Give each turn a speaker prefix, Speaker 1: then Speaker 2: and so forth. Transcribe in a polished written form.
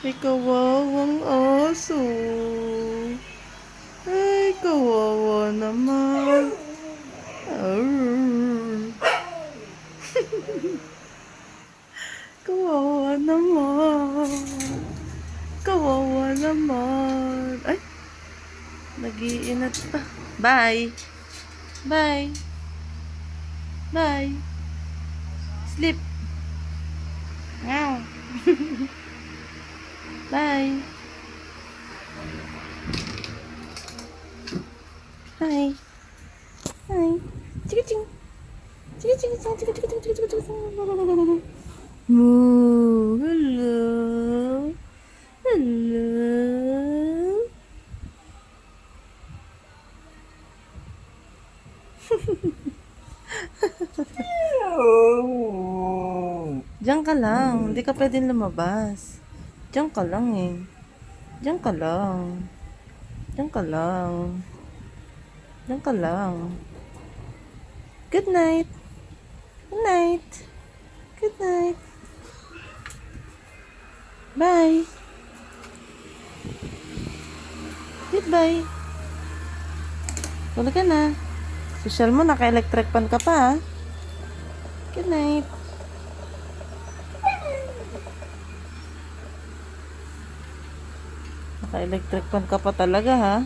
Speaker 1: May kawawang aso. Ay, kawawa naman. Arr. Kawawa naman. Kawawa naman. Ay, nag-iinat pa. Bye. Bye. Bye. Sleep. Meow. Bye. Hi. Hi. Ching. Ching. Moo. Hello. Hello. Diyan ka lang. Hindi ka pwedeng lumabas. Diyan ka lang eh. Diyan ka lang. Diyan ka lang. Diyan ka lang. Good night. Good night. Good night. Bye. Goodbye. Tulog ka na. Social mo, naka-electric pan ka pa. Good night. Naka-electric pan ka pa talaga ha.